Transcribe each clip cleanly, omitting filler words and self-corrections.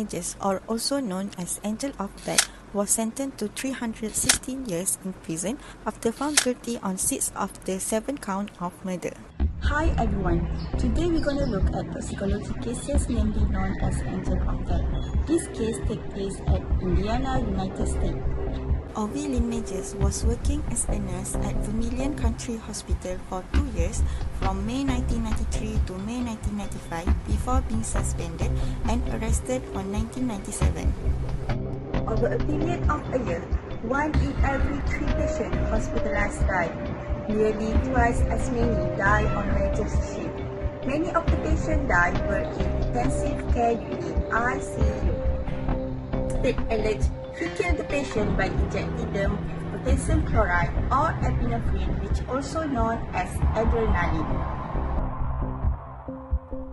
Majors, or also known as Angel of Death, was sentenced to 316 years in prison after found guilty on 6 of the 7 counts of murder. Hi everyone, today we're going to look at toxicology cases namely known as Angel of Death. This case takes place at Indiana, United States. Ovi Lynn Majors was working as a nurse at Vermilion Country Hospital for 2 years from May 1993 to May 1995 before being suspended and arrested on 1997. Over a period of a year, 1 in every 3 patients hospitalized died. Nearly twice as many died on Major's shift. Many of the patients died were in intensive care unit ICU. State alleged he killed the patient by injecting them with potassium chloride or epinephrine, which also known as adrenaline.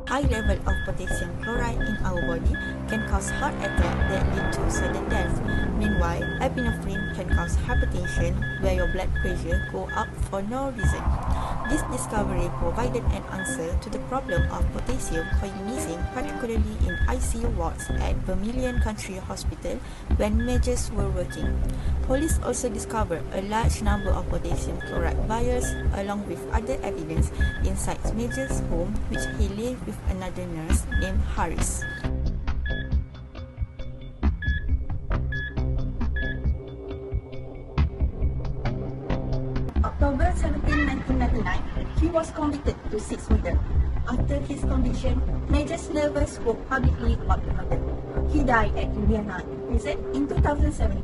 High level of potassium chloride in our body can cause heart attack that lead to sudden death. Meanwhile, epinephrine can cause hypertension, where your blood pressure go up for no reason. This discovery provided an answer to the problem of potassium going missing, particularly in ICU wards at Vermilion Country Hospital when Majors were working. Police also discovered a large number of potassium chloride vials along with other evidence inside Majors' home, which he lived with another nurse named Harris. October 17, 1999, he was convicted to 6 murder. After his conviction, Majors never spoke publicly about the murder. He died at Indiana prison in 2017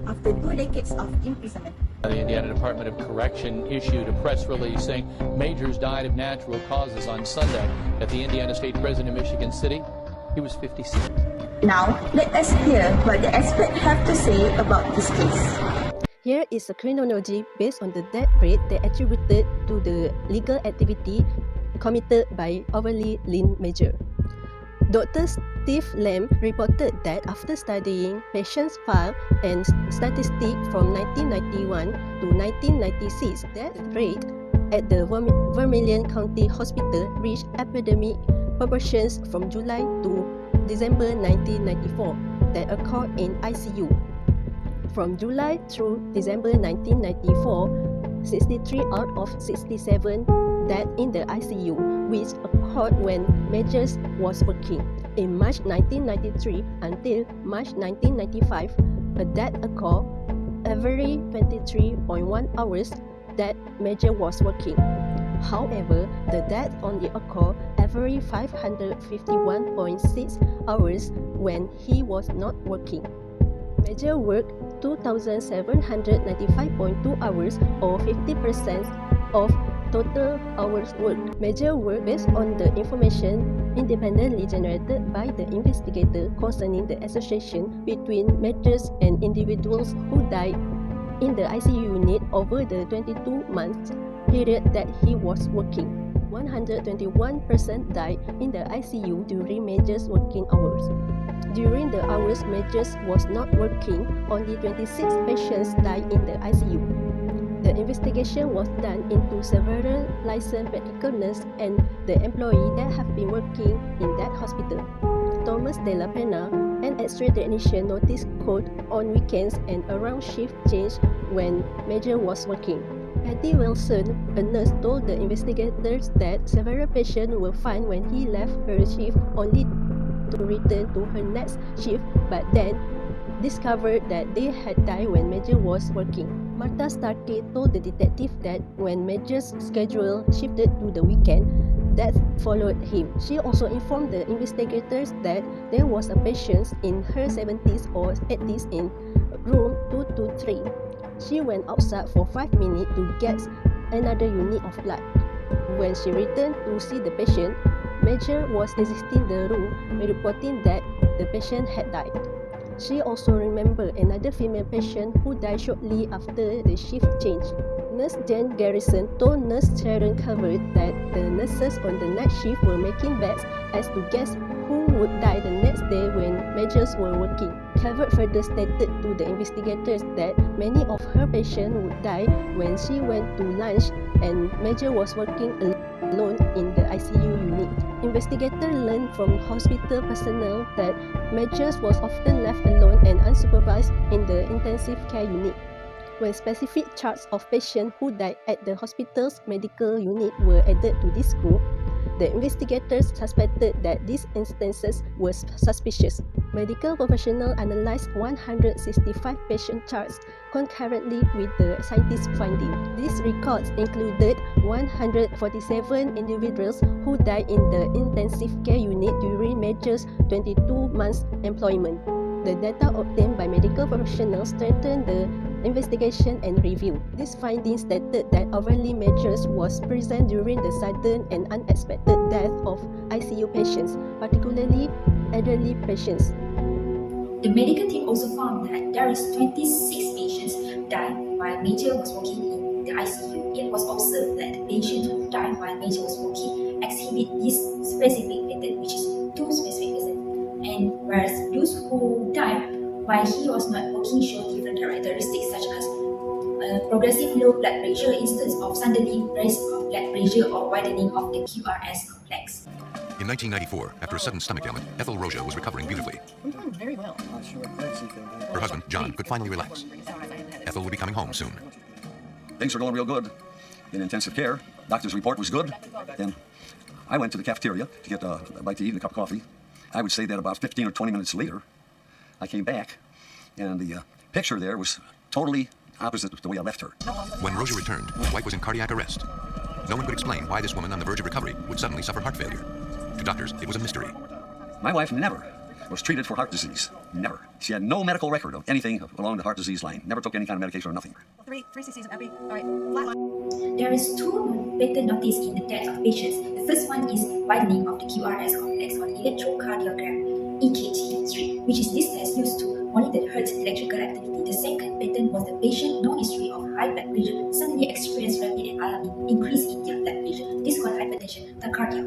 after 2 decades of imprisonment. The Indiana Department of Correction issued a press release saying Majors died of natural causes on Sunday at the Indiana State Prison in Michigan City. He was 56. Now, let us hear what the experts have to say about this case. Here is a chronology based on the death rate they attributed to the legal activity committed by Overly Lynn Major. Dr. Steve Lamb reported that after studying patients' file and statistics from 1991 to 1996, death rate at the Vermilion County Hospital reached epidemic proportions from July to December 1994 that occurred in ICU. From July through December 1994, 63 out of 67 died in the ICU, which occurred when Majors was working. In March 1993 until March 1995, a death occurred every 23.1 hours that Major was working. However, the death only occurred every 551.6 hours when he was not working. Major worked 2,795.2 hours or 50% of total hours worked. Major work based on the information independently generated by the investigator concerning the association between Majors and individuals who died in the ICU unit over the 22-month period that he was working. 121% died in the ICU during Majors' working hours. During the hours Majors was not working, only 26 patients died in the ICU. The investigation was done into several licensed practical nurses and the employees that have been working in that hospital. Thomas De La Pena, an X-ray technician, noticed cold on weekends and around shift change when Major was working. Patty Wilson, a nurse, told the investigators that several patients were fine when he left her shift, only to return to her next shift, but then discovered that they had died when Major was working. Martha Starkey told the detective that when Major's schedule shifted to the weekend, death followed him. She also informed the investigators that there was a patient in her 70s or 80s in room 223. She went outside for 5 minutes to get another unit of blood. When she returned to see the patient, Major was exiting the room, reporting that the patient had died. She also remembered another female patient who died shortly after the shift change. Nurse Jane Garrison told Nurse Sharon Calvert that the nurses on the night shift were making bets as to guess who would die the next day when Majors were working. Calvert further stated to the investigators that many of her patients would die when she went to lunch and Major was working alone. alone in the ICU unit. Investigators learned from hospital personnel that Majors was often left alone and unsupervised in the intensive care unit. When specific charts of patients who died at the hospital's medical unit were added to this group, the investigators suspected that these instances were suspicious. Medical professionals analyzed 165 patient charts concurrently with the scientists' findings. These records included 147 individuals who died in the intensive care unit during Major's 22 months employment. The data obtained by medical professionals strengthened the investigation and review. These findings stated that overly Majors was present during the sudden and unexpected death of ICU patients, particularly elderly patients. The medical team also found that there is 26 patients died while Major was working in the ICU. It was observed that the patients who died while Major was working exhibit this specific pattern, which is two specific patterns. And whereas those who died while he was not working show different characteristics such as progressive low blood pressure, instance of sudden increase of blood pressure or widening of the QRS complex. In 1994, after a sudden stomach ailment, Ethel Roja was recovering beautifully. I'm doing very well. Her husband, John, could finally relax. Ethel would be coming home soon. Things are going real good in intensive care. Doctor's report was good. Then I went to the cafeteria to get a bite to eat and a cup of coffee. I would say that about 15 or 20 minutes later, I came back, and the picture there was totally opposite of the way I left her. When Roja returned, his wife was in cardiac arrest. No one could explain why this woman on the verge of recovery would suddenly suffer heart failure. To doctors, it was a mystery. My wife never was treated for heart disease. Never. She had no medical record of anything along the heart disease line. Never took any kind of medication or nothing. 3 cc's of epi. All right, flatline. There is two pattern noticed in the death of patients. The first one is widening of the QRS complex on electrocardiogram EKG strip, which is this test used to monitor the heart's electrical activity. The second pattern was the patient no history of high blood pressure suddenly experienced rapid and alarming increase in their blood pressure. This called hypertension tachycardia.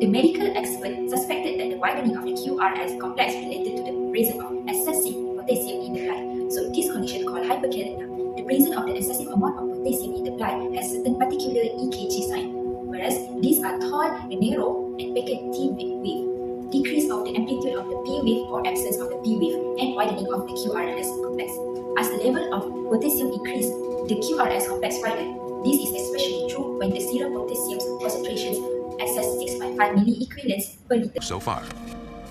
The medical expert suspected that the widening of the QRS complex related to the presence of excessive potassium in the blood. So this condition called hyperkalemia. The presence of the excessive amount of potassium in the blood has certain particular EKG signs, whereas these are tall, narrow, and packet T wave. Decrease of the amplitude of the P wave or absence of the P wave, and widening of the QRS complex. As the level of potassium increase, the QRS complex widen. This is especially true when the serum potassium concentrations excess 6.5 milliequivalents per liter. So far,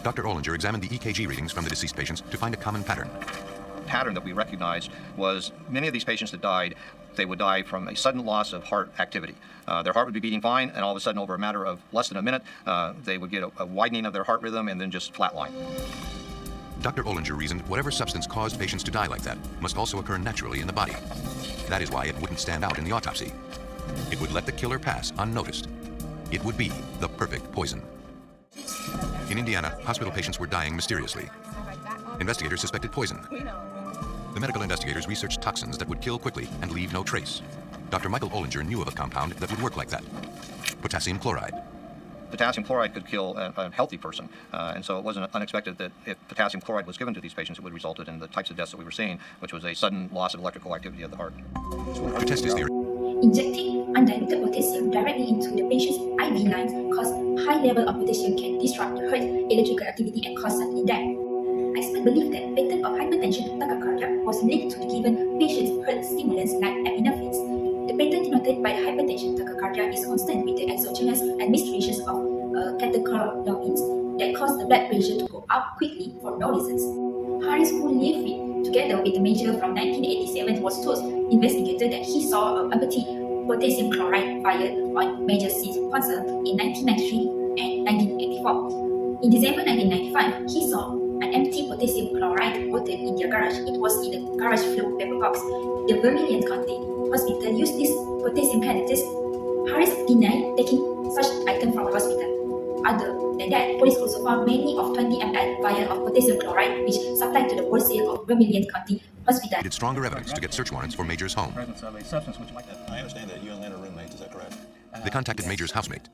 Dr. Ollinger examined the EKG readings from the deceased patients to find a common pattern. Pattern that we recognized was many of these patients that died, they would die from a sudden loss of heart activity. Their heart would be beating fine, and all of a sudden, over a matter of less than a minute, they would get a widening of their heart rhythm and then just flatline. Dr. Ollinger reasoned whatever substance caused patients to die like that must also occur naturally in the body. That is why it wouldn't stand out in the autopsy. It would let the killer pass unnoticed. It would be the perfect poison. In Indiana, hospital patients were dying mysteriously. Investigators suspected poison. The medical investigators researched toxins that would kill quickly and leave no trace. Dr. Michael Ollinger knew of a compound that would work like that. Potassium chloride. Potassium chloride could kill a healthy person, and so it wasn't unexpected that if potassium chloride was given to these patients, it would result in the types of deaths that we were seeing, which was a sudden loss of electrical activity of the heart. To test his theory, Injecting undiluted potassium directly into the patient's IV lines cause high level of potassium can disrupt the heart electrical activity and cause sudden death. Experts believe that pattern of hypertension tachycardia was linked to the given patient's heart stimulants like epinephrines. The pattern denoted by the hypertension tachycardia is consistent with the exogenous administrations of catecholamines that cause the blood pressure to go up quickly for no reasons. Harris, who lived together with the Major from 1987, was told investigator that he saw an empty potassium chloride fired on Major's sponsor in 1993 and 1984. In December 1995, he saw an empty potassium chloride bottle in their garage. It was in the garage filled paper box. The Vermilion County Hospital used this potassium canisters. Harris denied taking such item from the hospital. Other than that, police also found many of 20 ml vial of potassium chloride, which supplied to the wholesale of Vermilion County Hospital. needed stronger evidence to get search warrants for Major's home. Presence of a substance which might. I understand that you and Lynn are roommates. Is that correct? They contacted Major's housemate.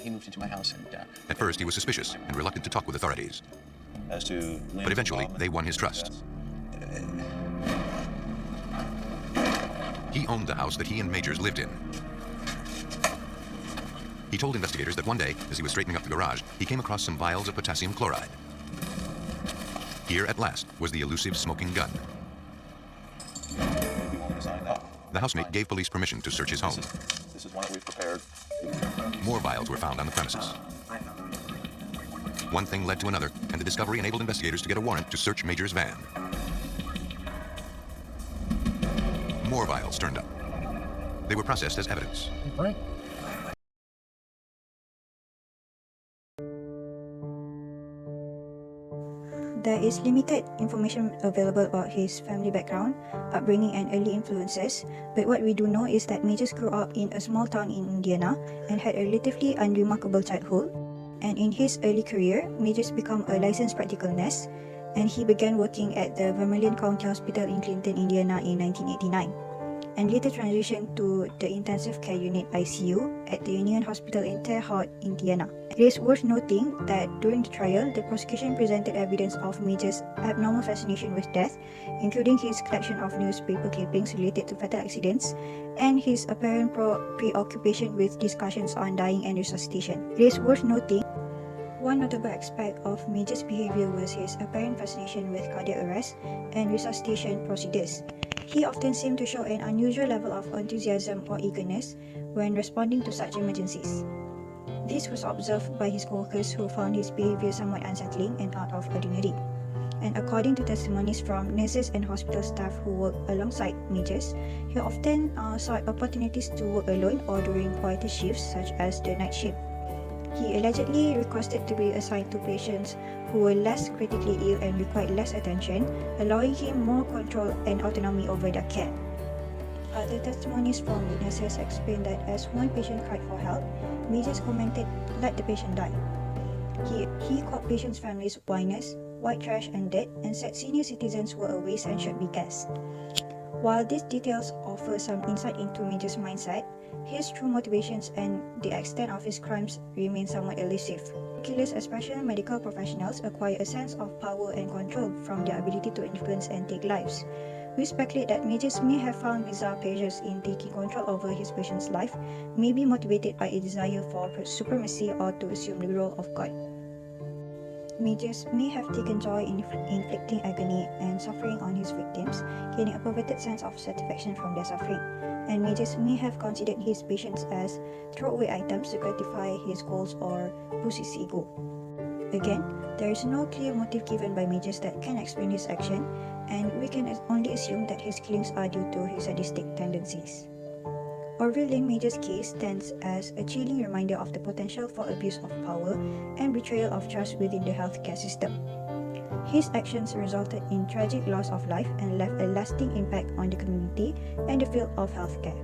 He moved into my house, and At first, he was suspicious and reluctant to talk with authorities. as to Lynn's But eventually, involvement- they won his trust. He owned the house that he and Majors lived in. He told investigators that one day, as he was straightening up the garage, he came across some vials of potassium chloride. Here, at last, was the elusive smoking gun. You want me to sign that? The housemate gave police permission to search his home. This is one that we've prepared. More vials were found on the premises. One thing led to another, and the discovery enabled investigators to get a warrant to search Major's van. More vials turned up. They were processed as evidence. Right. There is limited information available about his family background, upbringing and early influences, but what we do know is that Majors grew up in a small town in Indiana and had a relatively unremarkable childhood. And in his early career, Majors became a licensed practical nurse, and he began working at the Vermilion County Hospital in Clinton, Indiana in 1989, and later transitioned to the intensive care unit ICU at the Union Hospital in Terre Haute, Indiana. It is worth noting that during the trial, the prosecution presented evidence of Major's abnormal fascination with death, including his collection of newspaper clippings related to fatal accidents, and his apparent preoccupation with discussions on dying and resuscitation. It is worth noting one notable aspect of Major's behavior was his apparent fascination with cardiac arrest and resuscitation procedures. He often seemed to show an unusual level of enthusiasm or eagerness when responding to such emergencies. This was observed by his co-workers who found his behavior somewhat unsettling and out of ordinary. And according to testimonies from nurses and hospital staff who worked alongside Majors, he often sought opportunities to work alone or during quieter shifts such as the night shift. He allegedly requested to be assigned to patients who were less critically ill and required less attention, allowing him more control and autonomy over their care. Other testimonies from witnesses explained that as one patient cried for help, Majors commented, "Let the patient die." He called patients' families whiners, white trash and dirt, and said senior citizens were a waste and should be gassed. While these details offer some insight into Major's mindset, his true motivations and the extent of his crimes remain somewhat elusive. Killers, especially medical professionals, acquire a sense of power and control from their ability to influence and take lives. We speculate that Majors may have found bizarre pleasures in taking control over his patient's life, maybe motivated by a desire for supremacy or to assume the role of God. Majors may have taken joy in inflicting agony and suffering on his victims, gaining a perverted sense of satisfaction from their suffering. And Majors may have considered his patients as throwaway items to gratify his goals or boost his ego. Again, there is no clear motive given by Majors that can explain his action, and we can only assume that his killings are due to his sadistic tendencies. Orville Lane Majors' case stands as a chilling reminder of the potential for abuse of power and betrayal of trust within the healthcare system. His actions resulted in tragic loss of life and left a lasting impact on the community and the field of healthcare.